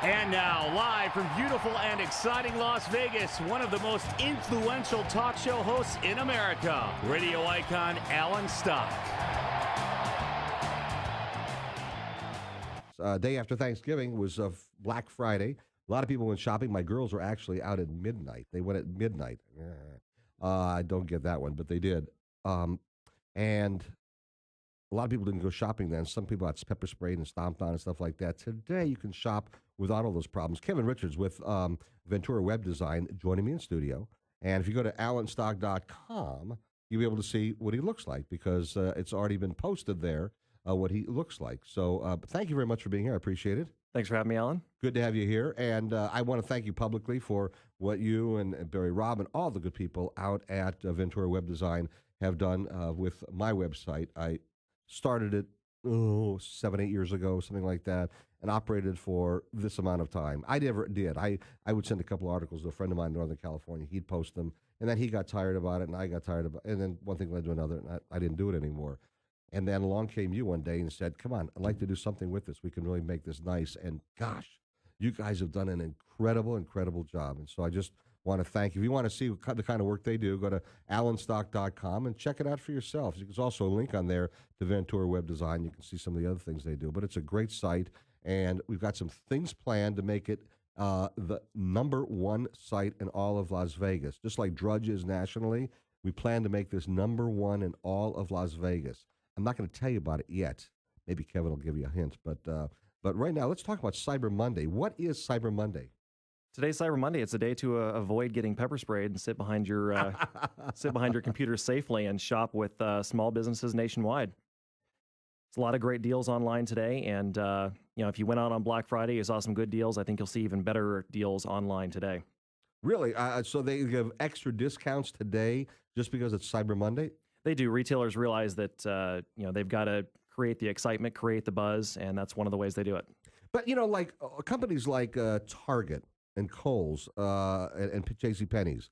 And now, live from beautiful and exciting Las Vegas, one of the most influential talk show hosts in America, radio icon Alan Stock. Day after Thanksgiving was Black Friday. A lot of people went shopping. My girls were actually out at midnight. They went at midnight. I don't get that one, but they did. And a lot of people didn't go shopping then. Some people had pepper sprayed and stomped on and stuff like that. Today, you can shop without all those problems. Kevin Richards with Ventura Web Design joining me in studio. And if you go to alanstock.com, you'll be able to see what he looks like because it's already been posted there, what he looks like. So thank you very much for being here. I appreciate it. Thanks for having me, Alan. Good to have you here. And I want to thank you publicly for what you and Barry Robb and all the good people out at Ventura Web Design have done with my website. I started it 7, 8 years ago, something like that, and operated for this amount of time. I never did. I would send a couple of articles to a friend of mine in Northern California. He'd post them, and then he got tired about it, and I got tired about it, and then one thing led to another, and I didn't do it anymore. And then along came you one day and said, come on, I'd like to do something with this. We can really make this nice. And gosh, you guys have done an incredible, incredible job. And so I just want to thank you. If you want to see the kind of work they do, go to alanstock.com and check it out for yourselves. There's also a link on there to Ventura Web Design. You can see some of the other things they do. But it's a great site, and we've got some things planned to make it the #1 site in all of Las Vegas. Just like Drudge is nationally, we plan to make this #1 in all of Las Vegas. I'm not going to tell you about it yet. Maybe Kevin will give you a hint. But right now, let's talk about Cyber Monday. What is Cyber Monday? Today's Cyber Monday. It's a day to avoid getting pepper sprayed and sit behind your computer safely and shop with small businesses nationwide. There's a lot of great deals online today, and if you went out on Black Friday, you saw some good deals. I think you'll see even better deals online today. Really? So they give extra discounts today just because it's Cyber Monday? They do. Retailers realize that they've got to create the excitement, create the buzz, and that's one of the ways they do it. But like companies like Target and Kohl's and JCPenney's,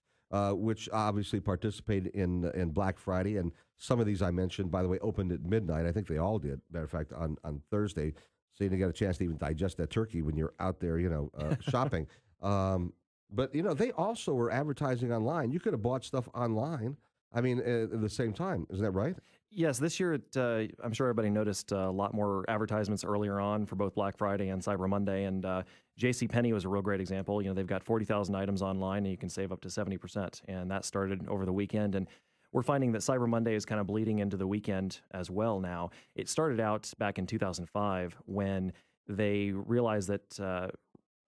which obviously participate in Black Friday, and some of these I mentioned, by the way, opened at midnight. I think they all did. Matter of fact, on Thursday, so you didn't get a chance to even digest that turkey when you're out there, shopping. But they also were advertising online. You could have bought stuff online. I mean, at the same time, isn't that right? Yes, this year, I'm sure everybody noticed a lot more advertisements earlier on for both Black Friday and Cyber Monday, and JCPenney was a real great example. They've got 40,000 items online, and you can save up to 70%, and that started over the weekend, and we're finding that Cyber Monday is kind of bleeding into the weekend as well now. It started out back in 2005 when they realized that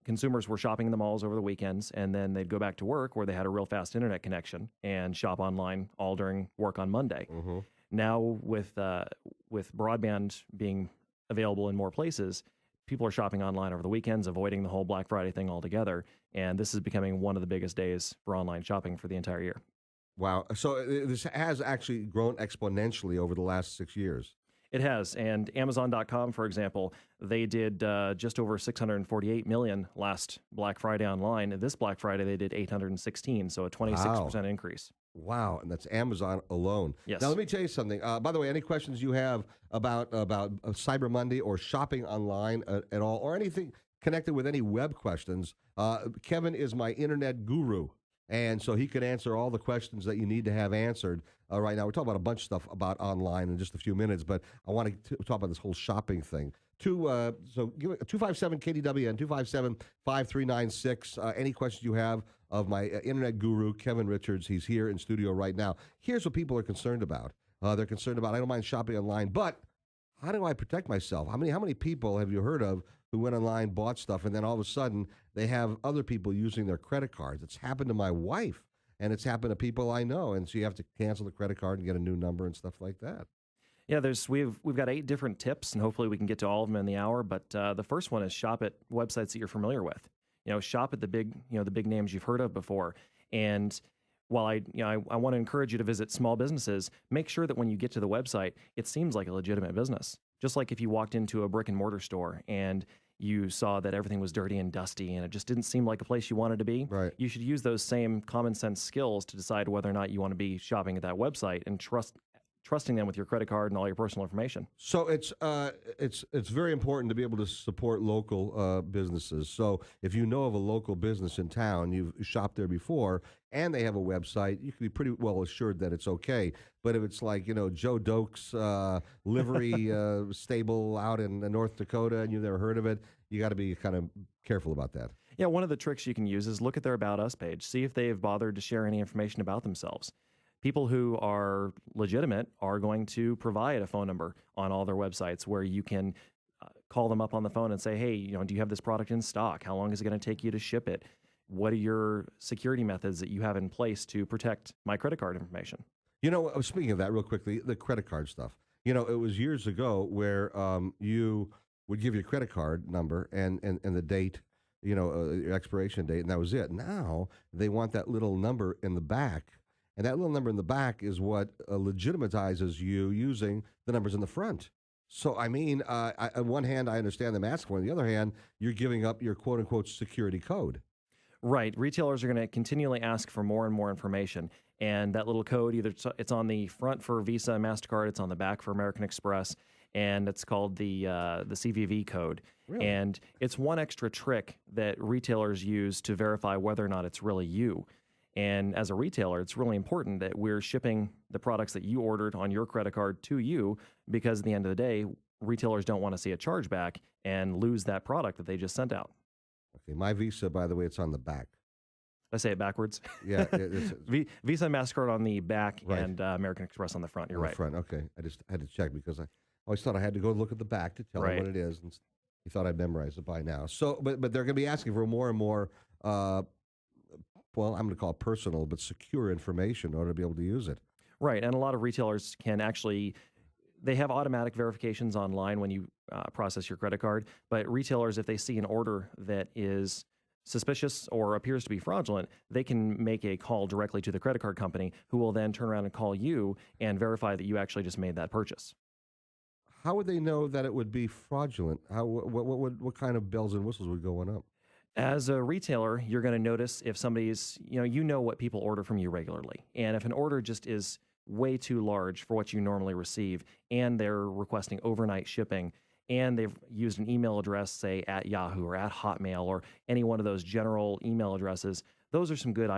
consumers were shopping in the malls over the weekends, and then they'd go back to work where they had a real fast internet connection and shop online all during work on Monday. Mm-hmm. Now, with broadband being available in more places, people are shopping online over the weekends, avoiding the whole Black Friday thing altogether. And this is becoming one of the biggest days for online shopping for the entire year. Wow. So this has actually grown exponentially over the last 6 years. It has. And Amazon.com, for example, they did just over 648 million last Black Friday online. This Black Friday, they did 816, so a 26% increase. Wow, and that's Amazon alone. Yes. Now, let me tell you something. By the way, any questions you have about Cyber Monday or shopping online at all, or anything connected with any web questions, Kevin is my internet guru. And so he could answer all the questions that you need to have answered right now. We're talking about a bunch of stuff about online in just a few minutes, but I want to talk about this whole shopping thing. So give it 257-KDWN, 257-5396. Any questions you have of my internet guru, Kevin Richards. He's here in studio right now. Here's what people are concerned about. They're concerned about, I don't mind shopping online, but how do I protect myself? How many people have you heard of who went online, bought stuff, and then all of a sudden they have other people using their credit cards? It's happened to my wife, and it's happened to people I know, and so you have to cancel the credit card and get a new number and stuff like that. Yeah, we've got 8 different tips, and hopefully we can get to all of them in the hour. But the first one is shop at websites that you're familiar with. Shop at the big names you've heard of before. And while I want to encourage you to visit small businesses, make sure that when you get to the website, it seems like a legitimate business. Just like if you walked into a brick and mortar store and you saw that everything was dirty and dusty and it just didn't seem like a place you wanted to be, right. You should use those same common sense skills to decide whether or not you want to be shopping at that website and trust trusting them with your credit card and all your personal information. So it's very important to be able to support local businesses. So if you know of a local business in town, you've shopped there before, and they have a website, you can be pretty well assured that it's okay. But if it's like, Joe Doak's livery stable out in North Dakota and you've never heard of it, you got to be kind of careful about that. Yeah, one of the tricks you can use is look at their About Us page. See if they've bothered to share any information about themselves. People who are legitimate are going to provide a phone number on all their websites where you can call them up on the phone and say, hey, do you have this product in stock? How long is it going to take you to ship it? What are your security methods that you have in place to protect my credit card information? Speaking of that real quickly, the credit card stuff. It was years ago where you would give your credit card number and the date, your expiration date, and that was it. Now they want that little number in the back. And that little number in the back is what legitimatizes you using the numbers in the front. So, on one hand, I understand them asking for it. On the other hand, you're giving up your quote-unquote security code. Right. Retailers are going to continually ask for more and more information. And that little code, either it's on the front for Visa and MasterCard, it's on the back for American Express, and it's called the CVV code. Really? And it's one extra trick that retailers use to verify whether or not it's really you. And as a retailer, it's really important that we're shipping the products that you ordered on your credit card to you, because at the end of the day, retailers don't want to see a chargeback and lose that product that they just sent out. Okay, my Visa, by the way, it's on the back. Did I say it backwards? Yeah. It's Visa and MasterCard on the back, right, and American Express on the front. You're on right. the front, okay. I just had to check because I always thought I had to go look at the back to tell them what it is. And you thought I'd memorize it by now. So, but they're going to be asking for more and more I'm going to call it personal, but secure information in order to be able to use it. Right, and a lot of retailers can actually, they have automatic verifications online when you process your credit card, but retailers, if they see an order that is suspicious or appears to be fraudulent, they can make a call directly to the credit card company, who will then turn around and call you and verify that you actually just made that purchase. How would they know that it would be fraudulent? What kind of bells and whistles would go up? As a retailer, you're going to notice if somebody's, you know what people order from you regularly. And if an order just is way too large for what you normally receive, and they're requesting overnight shipping, and they've used an email address, say at Yahoo or at Hotmail or any one of those general email addresses, those are some good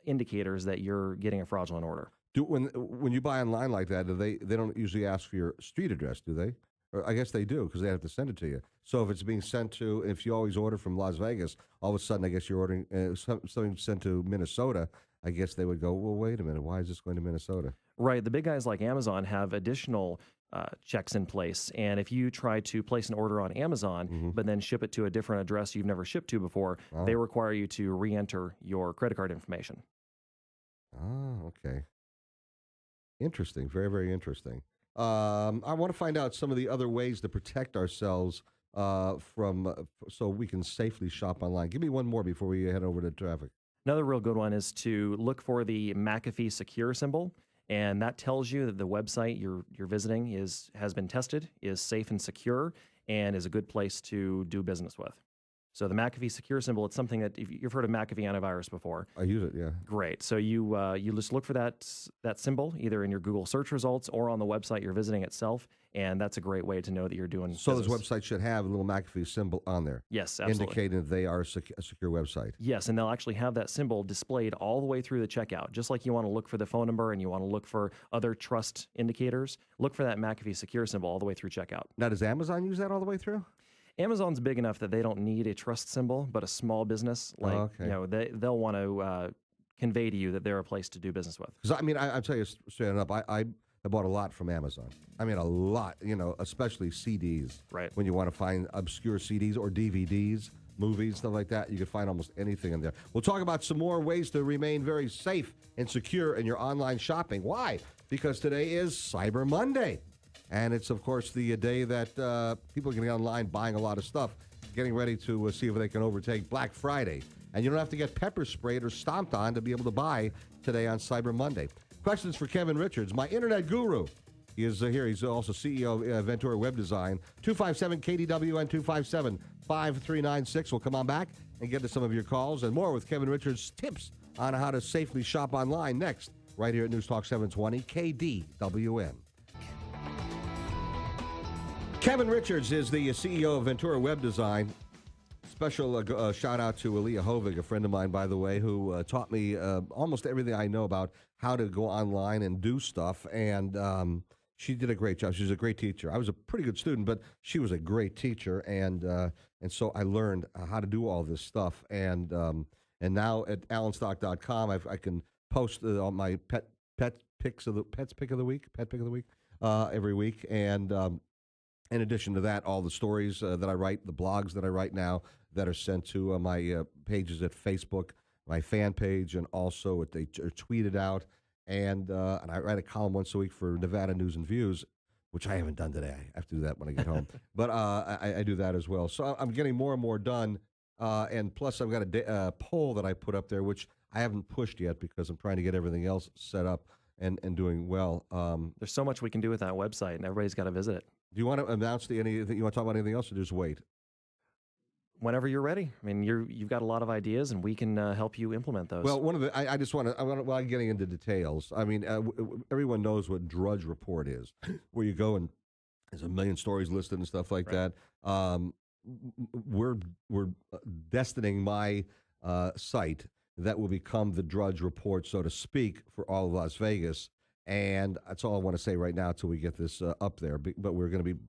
indicators that you're getting a fraudulent order. When you buy online like that, they don't usually ask for your street address, do they? Or I guess they do, because they have to send it to you. So if it's being sent to, if you always order from Las Vegas, all of a sudden I guess you're ordering something sent to Minnesota, I guess they would go, well, wait a minute, why is this going to Minnesota? Right. The big guys like Amazon have additional checks in place. And if you try to place an order on Amazon, but then ship it to a different address you've never shipped to before, they require you to re-enter your credit card information. Oh, okay. Interesting. Very, very interesting. I want to find out some of the other ways to protect ourselves so we can safely shop online. Give me one more before we head over to traffic. Another real good one is to look for the McAfee secure symbol, and that tells you that the website you're visiting has been tested, is safe and secure, and is a good place to do business with. So the McAfee secure symbol, it's something that you've heard of McAfee antivirus before. I use it, yeah. Great. So you just look for that symbol either in your Google search results or on the website you're visiting itself, and that's a great way to know that you're doing So business. this website should have a little McAfee symbol on there. Yes, absolutely. Indicating that they are a secure website. Yes, and they'll actually have that symbol displayed all the way through the checkout. Just like you want to look for the phone number and you want to look for other trust indicators, look for that McAfee secure symbol all the way through checkout. Now, does Amazon use that all the way through? Amazon's big enough that they don't need a trust symbol, but a small business, they'll want to convey to you that they're a place to do business with. Because I'll tell you straight up, I bought a lot from Amazon. I mean, a lot, especially CDs. Right. When you want to find obscure CDs or DVDs, movies, stuff like that, you can find almost anything in there. We'll talk about some more ways to remain very safe and secure in your online shopping. Why? Because today is Cyber Monday. And it's, of course, the day that people are going to get online buying a lot of stuff, getting ready to see if they can overtake Black Friday. And you don't have to get pepper sprayed or stomped on to be able to buy today on Cyber Monday. Questions for Kevin Richards, my internet guru. He is here. He's also CEO of Ventura Web Design. 257-KDWN, 257-5396. We'll come on back and get to some of your calls and more with Kevin Richards' tips on how to safely shop online next right here at News Talk 720 KDWN. Kevin Richards is the CEO of Ventura Web Design. Special shout out to Aaliyah Hovig, a friend of mine, by the way, who taught me almost everything I know about how to go online and do stuff. And she did a great job. She's a great teacher. I was a pretty good student, but she was a great teacher. And so I learned how to do all this stuff. And now at alanstock.com, I can post all my pet pick of the week every week. And in addition to that, all the stories that I write, the blogs that I write now that are sent to my pages at Facebook, my fan page, and also they are tweeted out. And I write a column once a week for Nevada News and Views, which I haven't done today. I have to do that when I get home. But I do that as well. So I'm getting more and more done. And plus, I've got a poll that I put up there, which I haven't pushed yet because I'm trying to get everything else set up and doing well. There's so much we can do with that website, and everybody's got to visit it. Do you want to announce anything? You want to talk about anything else, or just wait? Whenever you're ready. I mean, you've got a lot of ideas, and we can help you implement those. Well, I just want to, while getting into details, I mean, everyone knows what Drudge Report is, where you go and there's a million stories listed and stuff like that. We're destining my site that will become the Drudge Report, so to speak, for all of Las Vegas. And that's all I want to say right now until we get this up there. But we're going to be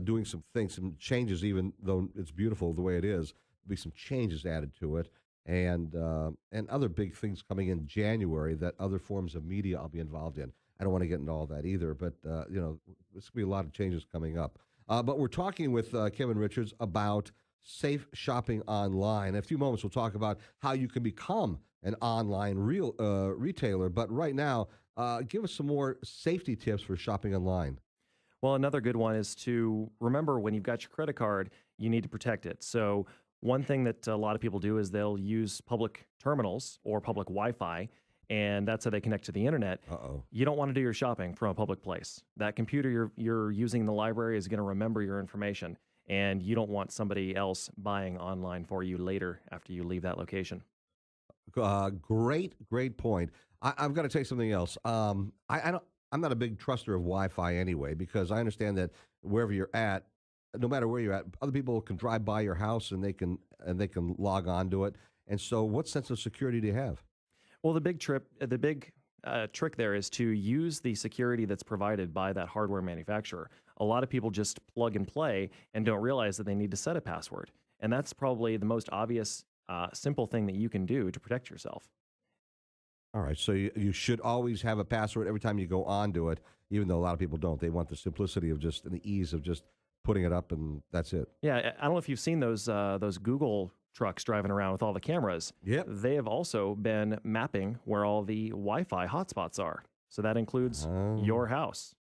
doing some things, some changes, even though it's beautiful the way it is. There'll be some changes added to it. And other big things coming in January that other forms of media I'll be involved in. I don't want to get into all that either, but, there's going to be a lot of changes coming up. But we're talking with Kevin Richards about safe shopping online. In a few moments, we'll talk about how you can become an online retailer. But right now, give us some more safety tips for shopping online. Well, another good one is to remember when you've got your credit card, you need to protect it. So one thing that a lot of people do is they'll use public terminals or public Wi-Fi, and that's how they connect to the internet. You don't want to do your shopping from a public place. That computer you're using in the library is going to remember your information, and you don't want somebody else buying online for you later after you leave that location. Great point. I've got to tell you something else. I'm not a big truster of Wi-Fi anyway, because I understand that wherever you're at, no matter where you're at, other people can drive by your house and they can log on to it. And so, what sense of security do you have? Well, the big trick there is to use the security that's provided by that hardware manufacturer. A lot of people just plug and play and don't realize that they need to set a password. And that's probably the most obvious, simple thing that you can do to protect yourself. All right, so you should always have a password every time you go onto it, even though a lot of people don't. They want the simplicity of just and the ease of just putting it up, and that's it. Yeah, I don't know if you've seen those Google trucks driving around with all the cameras. Yep. They have also been mapping where all the Wi-Fi hotspots are. So that includes your house.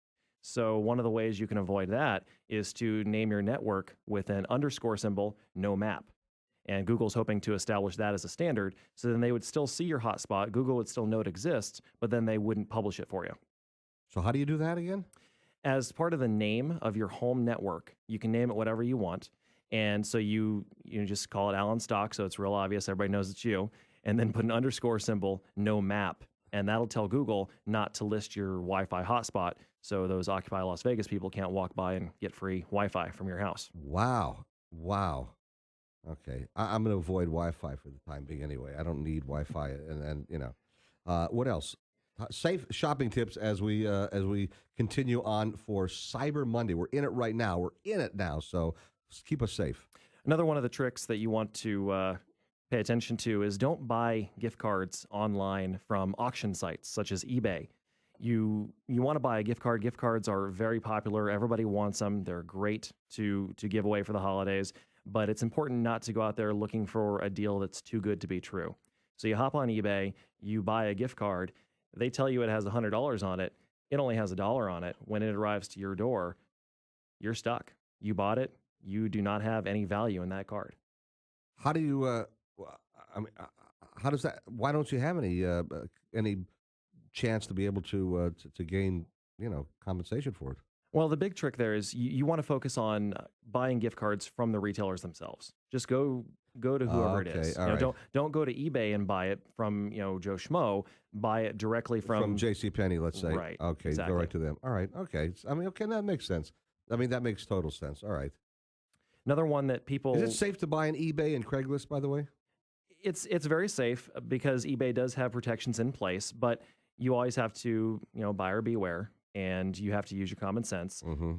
So one of the ways you can avoid that is to name your network with an underscore symbol, no map. And Google's hoping to establish that as a standard, so then they would still see your hotspot. Google would still know it exists, but then they wouldn't publish it for you. So how do you do that again? As part of the name of your home network, you can name it whatever you want. And so you just call it Alan Stock, so it's real obvious. Everybody knows it's you. And then put an underscore symbol, no map. And that'll tell Google not to list your Wi-Fi hotspot, so those Occupy Las Vegas people can't walk by and get free Wi-Fi from your house. Wow. Okay, I'm going to avoid Wi-Fi for the time being anyway. I don't need Wi-Fi, and what else? Safe shopping tips as we continue on for Cyber Monday. We're in it right now. We're in it now, so keep us safe. Another one of the tricks that you want to pay attention to is don't buy gift cards online from auction sites such as eBay. You want to buy a gift card. Gift cards are very popular. Everybody wants them. They're great to give away for the holidays. But it's important not to go out there looking for a deal that's too good to be true. So you hop on eBay, you buy a gift card, they tell you it has $100 on it, it only has $1 on it. When it arrives to your door, you're stuck. You bought it, you do not have any value in that card. How do you, how does that, why don't you have any chance to be able to gain, compensation for it? Well, the big trick there is you want to focus on buying gift cards from the retailers themselves. Just go go to whoever it Okay, is. all right. Don't go to eBay and buy it from Joe Schmo. Buy it directly from JCPenney, let's say. Right, Okay, exactly. go right to them. All right. Okay. I mean, okay, that makes sense. I mean, that makes total sense. All right. Another one that people Is it safe to buy on eBay and Craigslist, by the way? it's very safe because eBay does have protections in place, but you always have to buyer beware, and you have to use your common sense. Mm-hmm.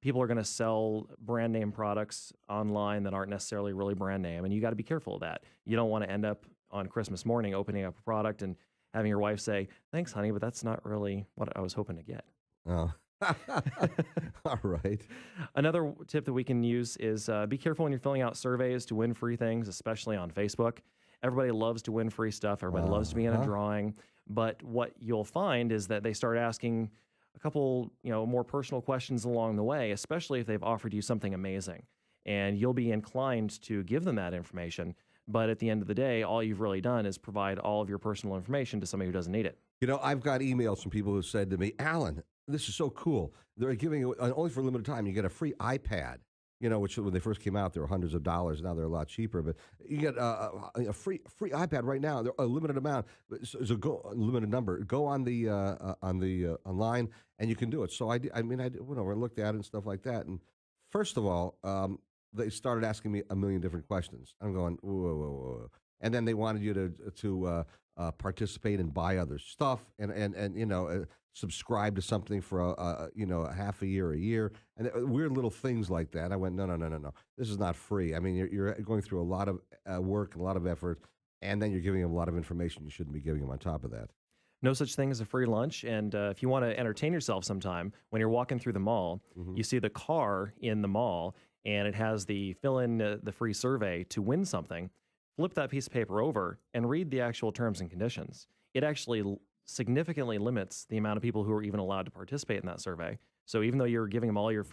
People are going to sell brand name products online that aren't necessarily really brand name, and you got to be careful of that. You don't want to end up on Christmas morning opening up a product and having your wife say, "Thanks, honey, but that's not really what I was hoping to get." Oh. All right. Another tip that we can use is be careful when you're filling out surveys to win free things, especially on Facebook. Everybody loves to win free stuff. Everybody loves to be in a drawing. But what you'll find is that they start asking a couple, more personal questions along the way, especially if they've offered you something amazing. And you'll be inclined to give them that information. But at the end of the day, all you've really done is provide all of your personal information to somebody who doesn't need it. I've got emails from people who said to me, Alan, this is so cool. They're giving it only for a limited time. You get a free iPad, which when they first came out, they were hundreds of dollars. Now they're a lot cheaper. But you get a free iPad right now. They're a limited amount, so go a limited number. Go on the online and you can do it. So I went over and looked at it and stuff like that. And first of all, they started asking me a million different questions. I'm going whoa. And then they wanted you to participate and buy other stuff and subscribe to something for a half a year, and weird little things like that. I went, no. This is not free. I mean, you're going through a lot of work and a lot of effort, and then you're giving them a lot of information you shouldn't be giving them on top of that. No such thing as a free lunch. And if you want to entertain yourself sometime, when you're walking through the mall, you see the car in the mall, and it has the fill in the free survey to win something. Flip that piece of paper over and read the actual terms and conditions. It actually significantly limits the amount of people who are even allowed to participate in that survey. So even though you're giving them all your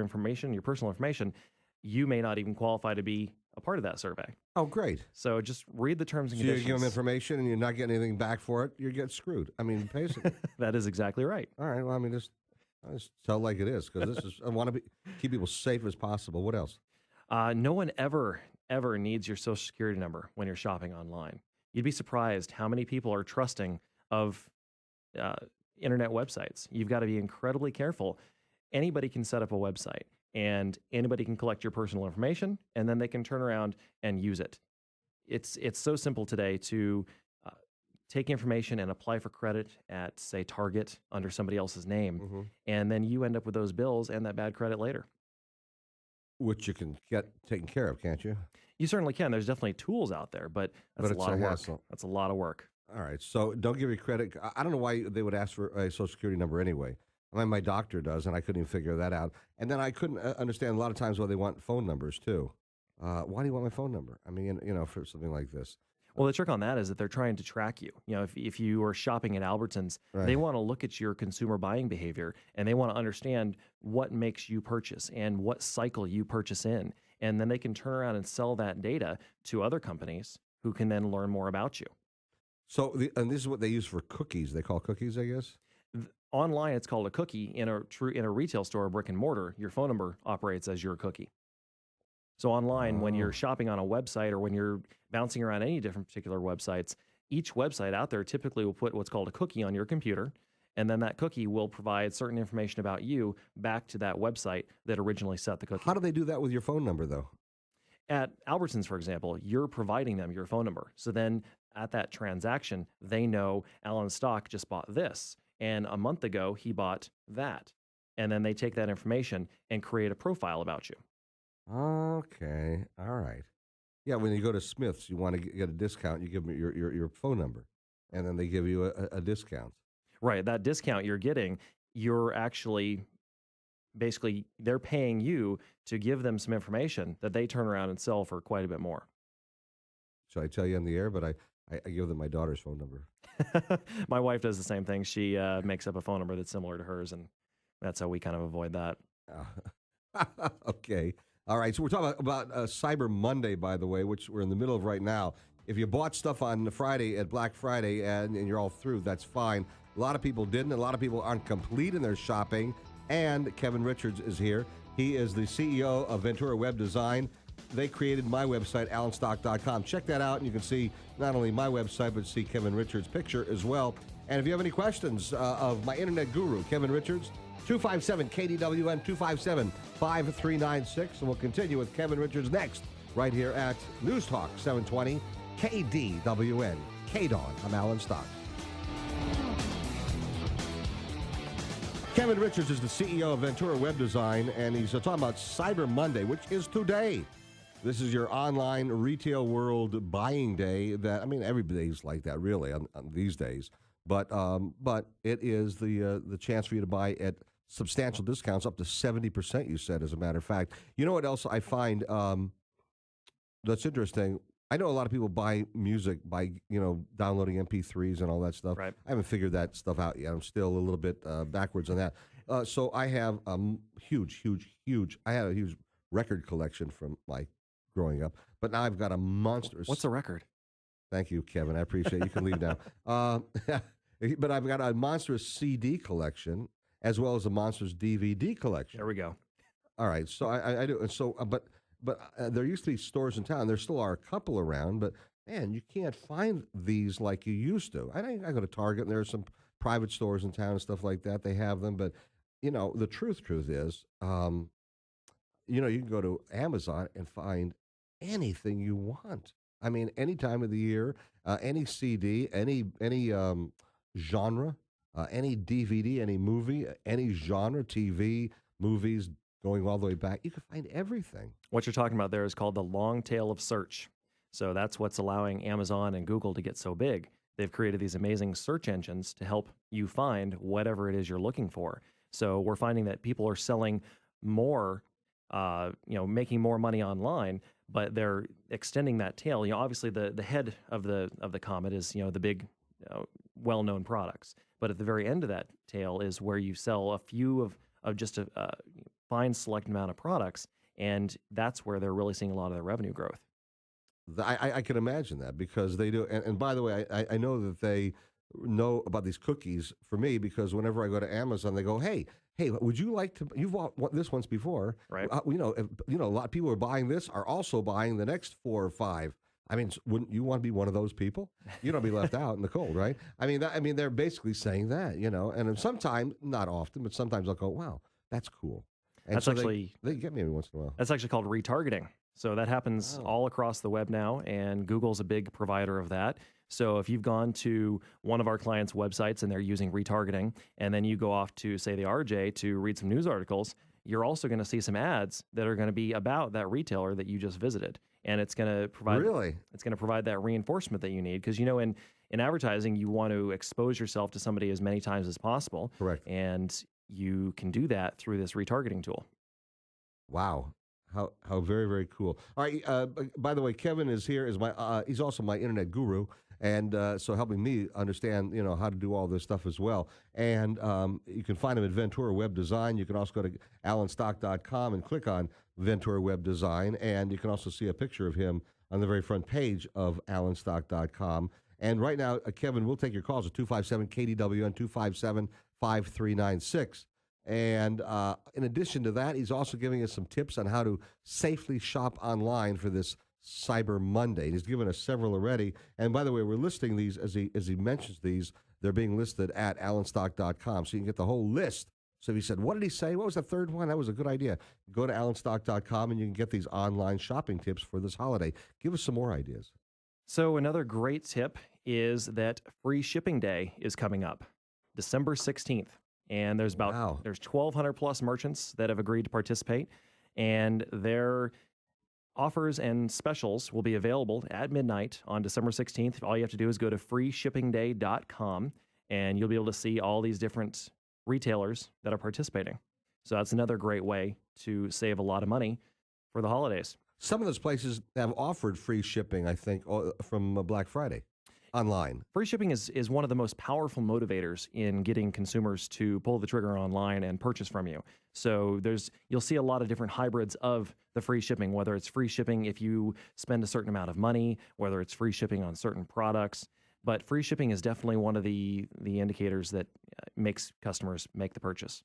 information, your personal information, you may not even qualify to be a part of that survey. Oh, great. So just read the terms and So conditions. you give them information and you're not getting anything back for it, you get screwed. I mean, basically. That is exactly right. All right. Well, I mean, just tell like it is, because I want to keep people safe as possible. What else? No one ever needs your social security number when you're shopping online. You'd be surprised how many people are trusting of internet websites. You've got to be incredibly careful. Anybody can set up a website, and anybody can collect your personal information, and then they can turn around and use it. It's so simple today to take information and apply for credit at, say, Target under somebody else's name, and then you end up with those bills and that bad credit later. Which you can get taken care of, can't you? You certainly can. There's definitely tools out there, but that's a lot of work. Hassle. That's a lot of work. All right. So don't give you credit. I don't know why they would ask for a social security number anyway. I mean, my doctor does, and I couldn't even figure that out. And then I couldn't understand a lot of times why they want phone numbers too. Why do you want my phone number? I mean, for something like this. Well, the trick on that is that they're trying to track you. If you are shopping at Albertsons, they want to look at your consumer buying behavior, and they want to understand what makes you purchase and what cycle you purchase in. And then they can turn around and sell that data to other companies who can then learn more about you. So, and this is what they use for cookies. They call cookies, I guess? Online, it's called a cookie. In a retail store, brick and mortar, your phone number operates as your cookie. So online, when you're shopping on a website or when you're bouncing around any different particular websites, each website out there typically will put what's called a cookie on your computer, and then that cookie will provide certain information about you back to that website that originally set the cookie. How do they do that with your phone number, though? At Albertsons, for example, you're providing them your phone number. So then at that transaction, they know Alan Stock just bought this, and a month ago he bought that. And then they take that information and create a profile about you. Okay. All right. Yeah, when you go to Smith's, you want to get a discount, you give them your phone number, and then they give you a discount. Right. That discount you're getting, you're actually basically, they're paying you to give them some information that they turn around and sell for quite a bit more. Should I tell you on the air? But I give them my daughter's phone number. My wife does the same thing. She makes up a phone number that's similar to hers, and that's how we kind of avoid that. Okay. All right. So we're talking about Cyber Monday, by the way, which we're in the middle of right now. If you bought stuff on Friday at Black Friday and you're all through, that's fine. A lot of people didn't. A lot of people aren't complete in their shopping. And Kevin Richards is here. He is the CEO of Ventura Web Design. they created my website, alanstock.com. Check that out, and you can see not only my website, but see Kevin Richards' picture as well. And if you have any questions of my internet guru, Kevin Richards, 257-KDWN, 257-5396. And we'll continue with Kevin Richards next, right here at News Talk 720, KDWN. KDAWN. I'm Alan Stock. Kevin Richards is the CEO of Ventura Web Design, and he's talking about Cyber Monday, which is today. This is your online retail world buying day. That, I mean, every day's like that, really, on these days. But it is the chance for you to buy at substantial discounts, up to 70%. You said, as a matter of fact. You know what else I find that's interesting? I know a lot of people buy music by downloading MP3s and all that stuff. Right. I haven't figured that stuff out yet. I'm still a little bit backwards on that. So I have huge. I had a huge record collection from my growing up, but now I've got a monstrous. What's a record? Thank you, Kevin. I appreciate it. You can leave now. But I've got a monstrous CD collection as well as a monstrous DVD collection. There we go. All right. So I do. And so, but there used to be stores in town. There still are a couple around, but man, you can't find these like you used to. I go to Target, and there are some private stores in town and stuff like that. They have them, but the truth is, you can go to Amazon and find anything you want. I mean, any time of the year, any CD, any genre, any DVD, any movie, any genre, TV, movies, going all the way back, you can find everything. What you're talking about there is called the long tail of search. So that's what's allowing Amazon and Google to get so big. They've created these amazing search engines to help you find whatever it is you're looking for. So we're finding that people are selling more, making more money online, but they're extending that tail. Obviously the head of the comet is, the big, well-known products. But at the very end of that tail is where you sell a few of just a fine select amount of products, and that's where they're really seeing a lot of their revenue growth. I can imagine that, because they do. And by the way, I know that they know about these cookies for me, because whenever I go to Amazon, they go, hey, would you like to? You've bought this once before, right? A lot of people who are buying this are also buying the next 4 or 5. I mean, wouldn't you want to be one of those people? You don't be left out in the cold, right? I mean, they're basically saying that, And sometimes, not often, but sometimes I'll go, wow, that's cool. And that's so actually they get me every once in a while. That's actually called retargeting. So that happens all across the web now, and Google's a big provider of that. So if you've gone to one of our clients' websites and they're using retargeting, and then you go off to, say, the RJ to read some news articles, you're also going to see some ads that are going to be about that retailer that you just visited. And it's going to provide It's going to provide that reinforcement that you need, because in advertising you want to expose yourself to somebody as many times as possible. Correct. And you can do that through this retargeting tool. Wow. How very, very cool. All right. By the way, Kevin is here. He's also my internet guru, and so helping me understand how to do all this stuff as well. And you can find him at Ventura Web Design. You can also go to alanstock.com and click on Ventura Web Design, and you can also see a picture of him on the very front page of alanstock.com. And right now, Kevin, we'll take your calls at 257-KDWN, 257-5396. And in addition to that, he's also giving us some tips on how to safely shop online for this Cyber Monday. He's given us several already. And by the way, we're listing these as he mentions these. They're being listed at alanstock.com, so you can get the whole list. So if he said, what did he say? What was the third one? That was a good idea. Go to alanstock.com and you can get these online shopping tips for this holiday. Give us some more ideas. So another great tip is that free shipping day is coming up, December 16th. And there's 1,200 plus merchants that have agreed to participate, and their offers and specials will be available at midnight on December 16th. All you have to do is go to freeshippingday.com, and you'll be able to see all these different retailers that are participating. So that's another great way to save a lot of money for the holidays. Some of those places have offered free shipping, I think, from Black Friday. Online. Free shipping is one of the most powerful motivators in getting consumers to pull the trigger online and purchase from you. So you'll see a lot of different hybrids of the free shipping, whether it's free shipping if you spend a certain amount of money, whether it's free shipping on certain products. But free shipping is definitely one of the indicators that makes customers make the purchase.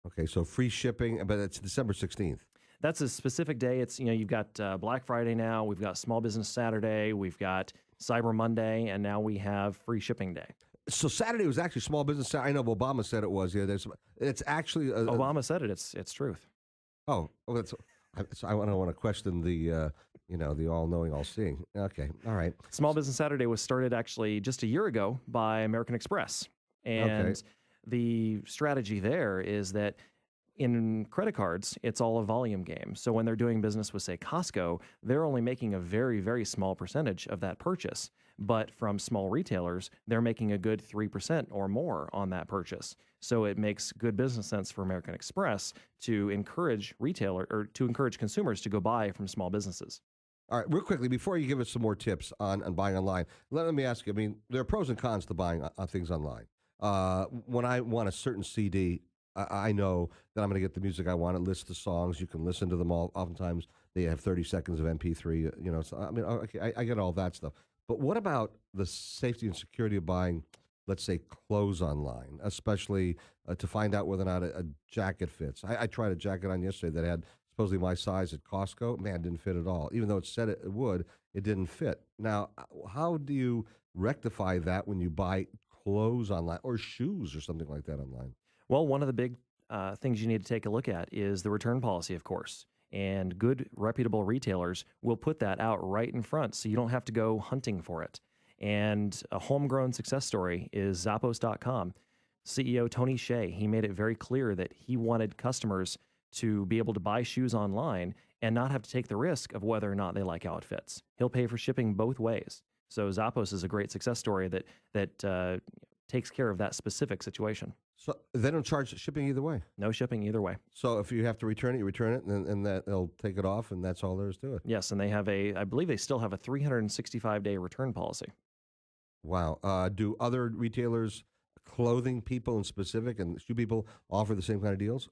Okay, so free shipping, but it's December 16th. That's a specific day. It's, you've got Black Friday now, we've got Small Business Saturday, we've got Cyber Monday, and now we have Free Shipping Day. So Saturday was actually Small Business Saturday. I know Obama said it was. Yeah, it's actually Obama said it. It's truth. Oh, I don't want to question the the all-knowing, all-seeing. Okay, all right. Small Business Saturday was started actually just a year ago by American Express, and the strategy there is that in credit cards, it's all a volume game. So when they're doing business with, say, Costco, they're only making a very, very small percentage of that purchase. But from small retailers, they're making a good 3% or more on that purchase. So it makes good business sense for American Express to encourage consumers to go buy from small businesses. All right, real quickly, before you give us some more tips on buying online, let me ask you, there are pros and cons to buying things online. When I want a certain CD, I know that I'm going to get the music I want. It lists the songs. You can listen to them all. Oftentimes, they have 30 seconds of MP3. So, I get all that stuff. But what about the safety and security of buying, let's say, clothes online, especially to find out whether or not a jacket fits? I tried a jacket on yesterday that had supposedly my size at Costco. Man, it didn't fit at all. Even though it said it would, it didn't fit. Now, how do you rectify that when you buy clothes online or shoes or something like that online? Well, one of the big things you need to take a look at is the return policy, of course. And good, reputable retailers will put that out right in front so you don't have to go hunting for it. And a homegrown success story is Zappos.com. CEO Tony Hsieh, he made it very clear that he wanted customers to be able to buy shoes online and not have to take the risk of whether or not they like how it fits. He'll pay for shipping both ways. So Zappos is a great success story that takes care of that specific situation. So they don't charge shipping either way? No shipping either way. So if you have to return it, you return it, and that they'll take it off, and that's all there is to it? Yes, and they have I believe they still have a 365-day return policy. Wow. Do other retailers, clothing people in specific, and shoe people offer the same kind of deals?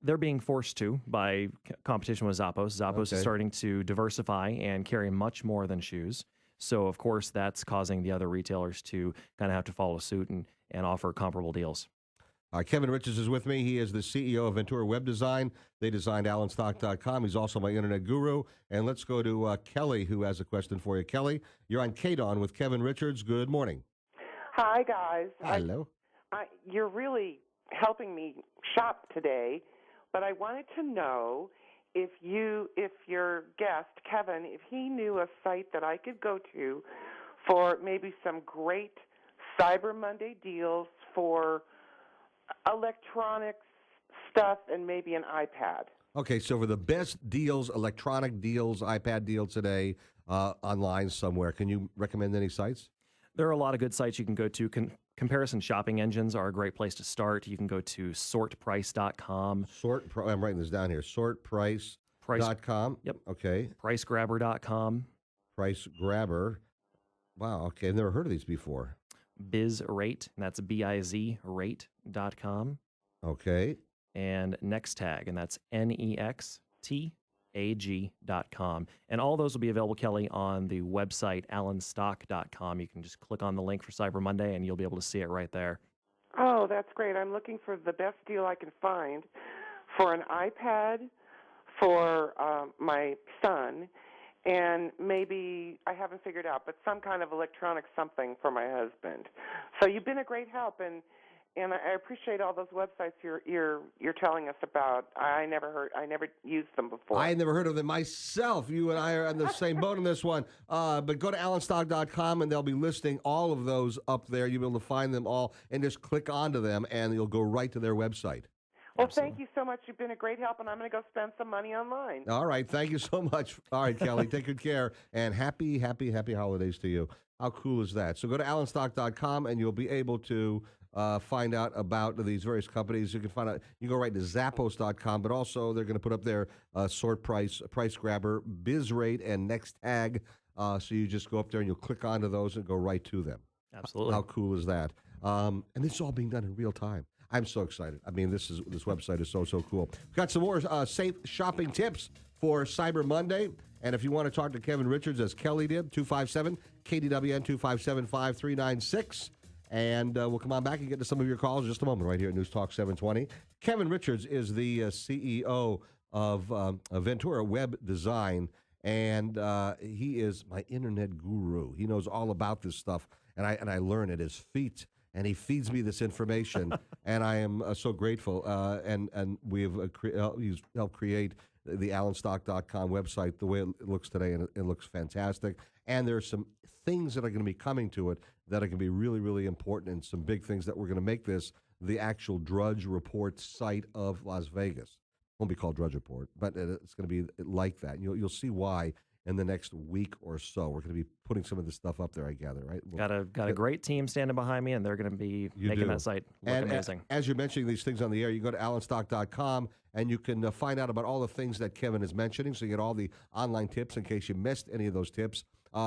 They're being forced to by competition with Zappos. Zappos is starting to diversify and carry much more than shoes. So, of course, that's causing the other retailers to kind of have to follow suit and offer comparable deals. Kevin Richards is with me. He is the CEO of Ventura Web Design. They designed AlanStock.com. He's also my internet guru. And let's go to Kelly, who has a question for you. Kelly, you're on KDON with Kevin Richards. Good morning. Hi, guys. Hello. You're really helping me shop today, but I wanted to know if your guest, Kevin, if he knew a site that I could go to for maybe some great Cyber Monday deals for electronics stuff and maybe an iPad. Okay, so for the best deals, electronic deals, iPad deals today online somewhere, can you recommend any sites? There are a lot of good sites you can go to. Comparison shopping engines are a great place to start. You can go to sortprice.com. I'm writing this down here. Sortprice.com. Yep. Okay. Pricegrabber.com. Pricegrabber. Wow. Okay. I've never heard of these before. BizRate, and that's BIZ rate.com. Okay. And NextTag, and that's NEXTAG.com. And all those will be available, Kelly, on the website AlanStock.com. You can just click on the link for Cyber Monday, and you'll be able to see it right there. Oh, that's great. I'm looking for the best deal I can find for an iPad for my son, and maybe, I haven't figured out, but some kind of electronic something for my husband. So you've been a great help, and I appreciate all those websites you're telling us about. I never used them before. I had never heard of them myself. You and I are on the same boat on this one. But go to AlanStock.com, and they'll be listing all of those up there. You'll be able to find them all, and just click onto them, and you'll go right to their website. Well, Thank you so much. You've been a great help, and I'm going to go spend some money online. All right. Thank you so much. All right, Kelly. Take good care, and happy, happy, happy holidays to you. How cool is that? So go to AlanStock.com, and you'll be able to find out about these various companies. You can find out. You can go right to Zappos.com, but also they're going to put up their Sort Price, Price Grabber, BizRate, and NextTag. So you just go up there and you'll click onto those and go right to them. Absolutely. How cool is that? And this is all being done in real time. I'm so excited. I mean, this website is so cool. We've got some more safe shopping tips for Cyber Monday. And if you want to talk to Kevin Richards, as Kelly did, 257-KDWN, 257-5396. And we'll come on back and get to some of your calls in just a moment right here at News Talk 720. Kevin Richards is the CEO of Ventura Web Design, and he is my internet guru. He knows all about this stuff, and I learn at his feet. And he feeds me this information, and I am so grateful. And we've he's helped create the AlanStock.com website the way it looks today, and it looks fantastic. And there's some things that are going to be coming to it that are going to be really, really important, and some big things that we're going to make this the actual Drudge Report site of Las Vegas. Won't be called Drudge Report, but it's going to be like that. You'll see why in the next week or so. We're going to be putting some of this stuff up there, I gather, right? Got a great team standing behind me, and they're going to be making that site look amazing. As you're mentioning these things on the air, you go to AlanStock.com, and you can find out about all the things that Kevin is mentioning, so you get all the online tips in case you missed any of those tips.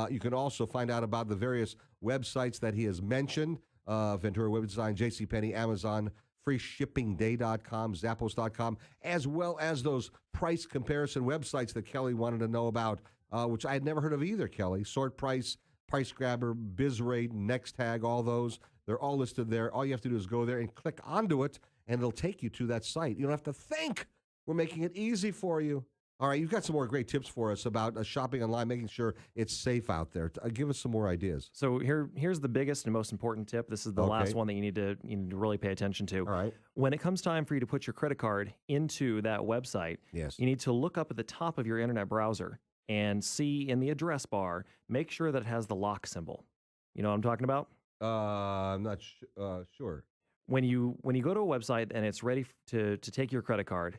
You can also find out about the various websites that he has mentioned, Ventura Web Design, JCPenney, Amazon, freeshippingday.com, Zappos.com, as well as those price comparison websites that Kelly wanted to know about, which I had never heard of either, Kelly. Sort Price, Price Grabber, BizRate, NextTag, all those. They're all listed there. All you have to do is go there and click onto it, and it'll take you to that site. You don't have to think. We're making it easy for you. All right, you've got some more great tips for us about shopping online, making sure it's safe out there. Give us some more ideas. So here's the biggest and most important tip. This is the last one that you need to really pay attention to. All right. When it comes time for you to put your credit card into that website, yes, you need to look up at the top of your internet browser and see in the address bar, make sure that it has the lock symbol. You know what I'm talking about? I'm not sure. When you go to a website and it's ready to take your credit card,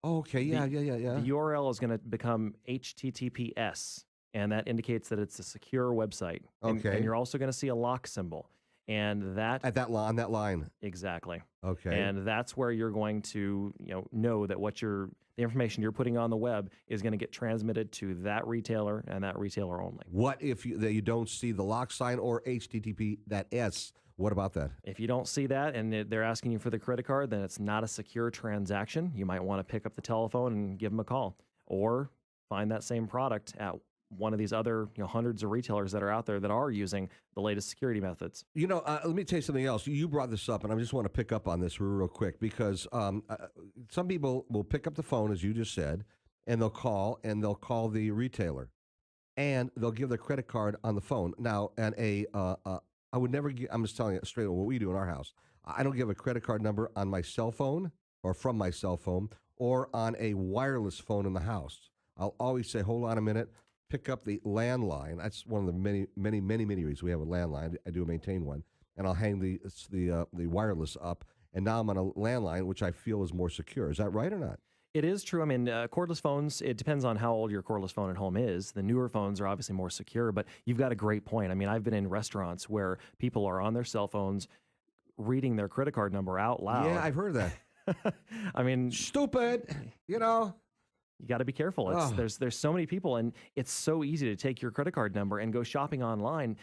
Okay, yeah. The URL is going to become HTTPS, and that indicates that it's a secure website. Okay. And you're also going to see a lock symbol. And that on that line. Exactly. Okay. And that's where you're going to know that the information you're putting on the web is going to get transmitted to that retailer and that retailer only. What if you don't see the lock sign or HTTP that S? What about that? If you don't see that and they're asking you for the credit card, then it's not a secure transaction. You might want to pick up the telephone and give them a call, or find that same product at one of these other hundreds of retailers that are out there that are using the latest security methods. Let me tell you something else. You brought this up, and I just want to pick up on this real quick because some people will pick up the phone, as you just said, and they'll call the retailer, and they'll give their credit card on the phone. Now, and I would never give, I'm just telling you straight on what we do in our house. I don't give a credit card number on my cell phone or from my cell phone or on a wireless phone in the house. I'll always say, hold on a minute, pick up the landline. That's one of the many reasons we have a landline. I do maintain one. And I'll hang the wireless up. And now I'm on a landline, which I feel is more secure. Is that right or not? It is true. I mean, cordless phones, it depends on how old your cordless phone at home is. The newer phones are obviously more secure, but you've got a great point. I mean, I've been in restaurants where people are on their cell phones reading their credit card number out loud. Yeah, I've heard that. I mean, stupid, You got to be careful. There's so many people, and it's so easy to take your credit card number and go shopping online.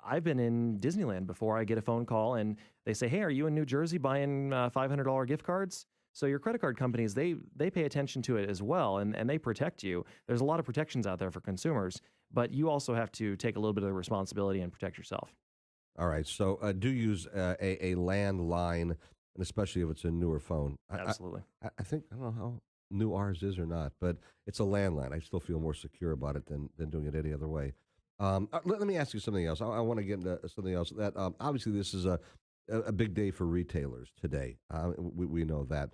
I've been in Disneyland before. I get a phone call, and they say, hey, are you in New Jersey buying $500 gift cards? So your credit card companies, they pay attention to it as well, and they protect you. There's a lot of protections out there for consumers, but you also have to take a little bit of the responsibility and protect yourself. All right, so do use a landline, and especially if it's a newer phone. Absolutely. I think, I don't know how new ours is or not, but it's a landline. I still feel more secure about it than doing it any other way. Let me ask you something else. I want to get into something else. That obviously this is a big day for retailers today. We know that.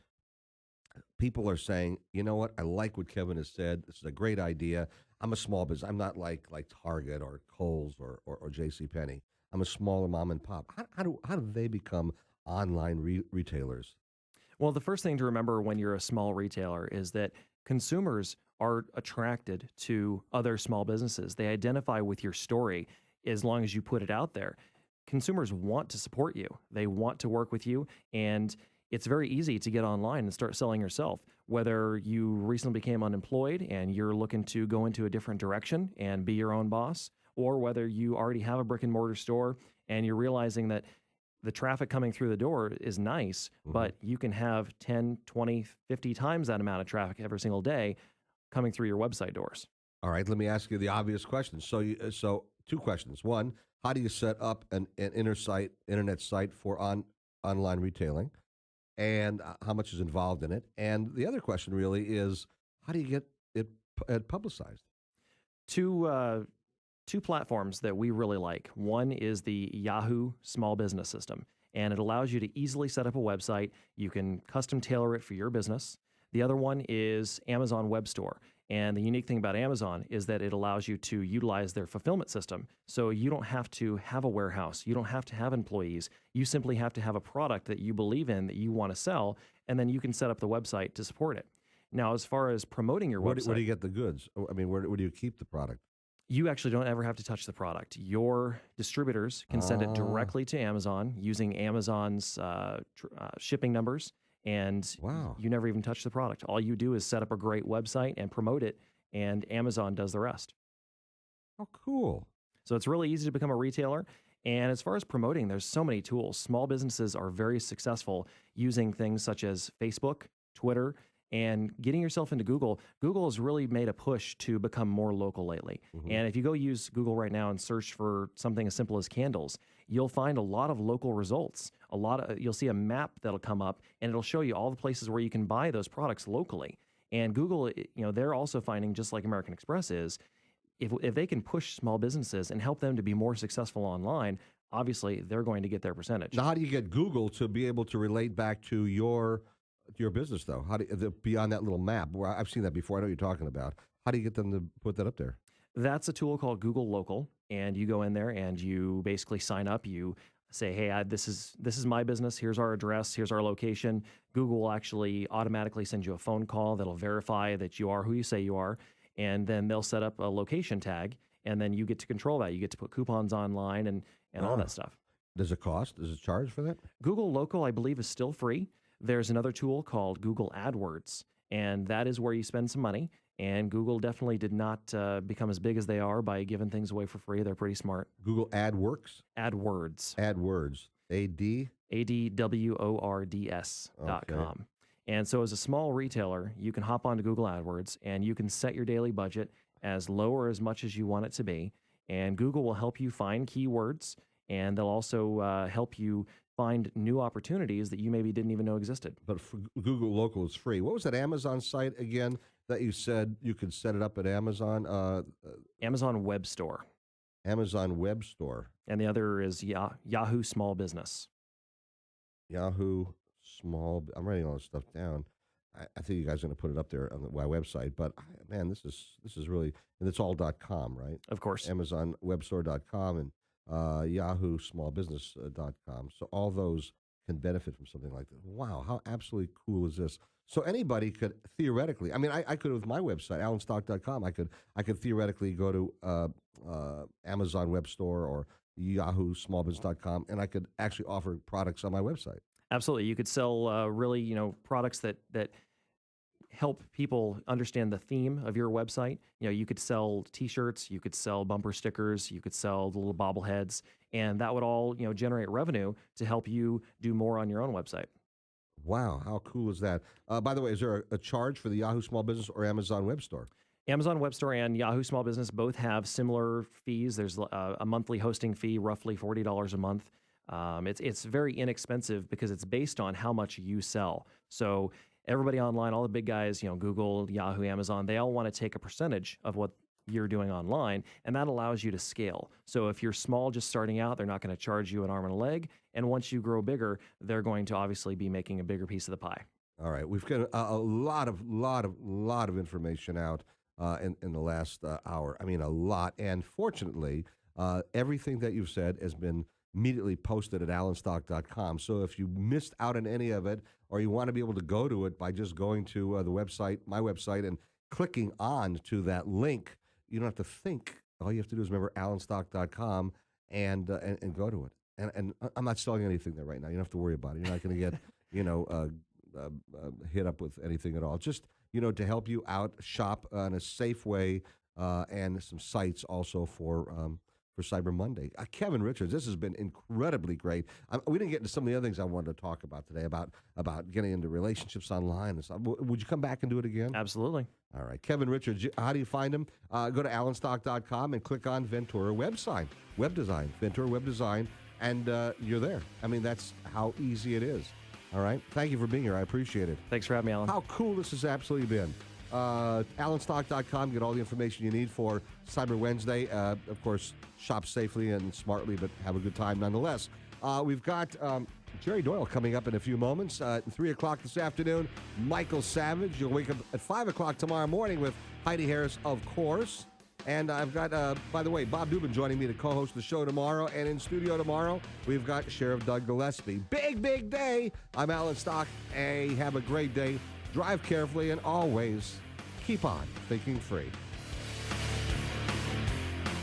People are saying, you know what? I like what Kevin has said. This is a great idea. I'm a small business. I'm not like Target or Kohl's or JCPenney. I'm a smaller mom and pop. How do they become online retailers? Well, the first thing to remember when you're a small retailer is that consumers are attracted to other small businesses. They identify with your story as long as you put it out there. Consumers want to support you. They want to work with you, and it's very easy to get online and start selling yourself. Whether you recently became unemployed and you're looking to go into a different direction and be your own boss, or whether you already have a brick and mortar store and you're realizing that the traffic coming through the door is nice, but you can have 10, 20, 50 times that amount of traffic every single day coming through your website doors. All right, let me ask you the obvious question. So two questions. One, how do you set up an internet site for online retailing? and how much is involved in it. And the other question really is, how do you get it publicized? Two platforms that we really like. One is the Yahoo Small Business System, and it allows you to easily set up a website. You can custom tailor it for your business. The other one is Amazon Web Store. And the unique thing about Amazon is that it allows you to utilize their fulfillment system. So you don't have to have a warehouse. You don't have to have employees. You simply have to have a product that you believe in, that you want to sell, and then you can set up the website to support it. Now, as far as promoting your website, where do you get the goods? I mean, where do you keep the product? you actually don't ever have to touch the product. Your distributors can send it directly to Amazon using Amazon's shipping numbers, and you never even touch the product. All you do is set up a great website and promote it, and Amazon does the rest. Oh, cool. So it's really easy to become a retailer. And as far as promoting, there's so many tools. Small businesses are very successful using things such as Facebook, Twitter, and getting yourself into Google. Google has really made a push to become more local lately. And if you go use Google right now and search for something as simple as candles, you'll find a lot of local results. You'll see a map that'll come up, and it'll show you all the places where you can buy those products locally. And Google, they're also finding, just like American Express is, if they can push small businesses and help them to be more successful online, obviously they're going to get their percentage. Now, how do you get Google to be able to relate back to your business, though? How do beyond that little map? Where I've seen that before. I know what you're talking about. How do you get them to put that up there? That's a tool called Google Local, and you go in there and you basically sign up. You say, hey, this is my business. Here's our address. Here's our location. Google will actually automatically send you a phone call that'll verify that you are who you say you are, and then they'll set up a location tag, and then you get to control that. You get to put coupons online and all that stuff. Does it cost? Does it charge for that? Google Local, I believe, is still free. There's another tool called Google AdWords, and that is where you spend some money. And Google definitely did not become as big as they are by giving things away for free. They're pretty smart. Google AdWorks? AdWords. AdWords. A-D? AdWords.com. And so as a small retailer, you can hop onto Google AdWords, and you can set your daily budget as low or as much as you want it to be. And Google will help you find keywords, and they'll also help you find new opportunities that you maybe didn't even know existed. But for Google Local is free. What was that Amazon site again that you said you could set it up at Amazon? Amazon Web Store. Amazon Web Store. And the other is Yahoo Small Business. Yahoo Small. I'm writing all this stuff down. I think you guys are going to put it up there on my website. But man, this is really, and it's all .com, right? Of course. AmazonWebStore.com and YahooSmallBusiness.com. So all those can benefit from something like this. Wow, how absolutely cool is this? So anybody could theoretically, I mean, I could with my website, AlanStock.com, I could theoretically go to Amazon Web Store or YahooSmallBusiness.com, and I could actually offer products on my website. Absolutely, you could sell really, products that help people understand the theme of your website. You could sell T-shirts, you could sell bumper stickers, you could sell the little bobbleheads, and that would all generate revenue to help you do more on your own website. Wow, how cool is that? By the way, is there a charge for the Yahoo Small Business or Amazon Web Store? Amazon Web Store and Yahoo Small Business both have similar fees. There's a monthly hosting fee, roughly $40 a month. It's very inexpensive because it's based on how much you sell. So everybody online, all the big guys, Google, Yahoo, Amazon, they all want to take a percentage of what you're doing online, and that allows you to scale. So if you're small, just starting out, they're not going to charge you an arm and a leg. And once you grow bigger, they're going to obviously be making a bigger piece of the pie. All right, we've got a lot of information out in the last hour. I mean, a lot. And fortunately, everything that you've said has been immediately posted at AlanStock.com. So if you missed out on any of it, or you want to be able to go to it by just going to the website, my website, and clicking on to that link, you don't have to think. All you have to do is remember AlanStock.com and go to it. And I'm not selling anything there right now. You don't have to worry about it. You're not going to get hit up with anything at all. Just to help you out, shop in a safe way, and some sites also for Cyber Monday. Kevin Richards, this has been incredibly great. We didn't get into some of the other things I wanted to talk about today, about getting into relationships online and stuff. Would you come back and do it again? Absolutely. All right. Kevin Richards, how do you find him? Go to AlanStock.com and click on Ventura Web Design, Ventura Web Design, and you're there. I mean, that's how easy it is. All right. Thank you for being here. I appreciate it. Thanks for having me, Alan. How cool this has absolutely been. AlanStock.com. Get all the information you need for Cyber Wednesday. Of course, shop safely and smartly, but have a good time nonetheless. We've got Jerry Doyle coming up in a few moments. At 3 o'clock this afternoon, Michael Savage. You'll wake up at 5 o'clock tomorrow morning with Heidi Harris, of course. And I've got, by the way, Bob Dubin joining me to co-host the show tomorrow. And in studio tomorrow, we've got Sheriff Doug Gillespie. Big, big day. I'm Alan Stock. Hey, have a great day. Drive carefully and always keep on thinking free.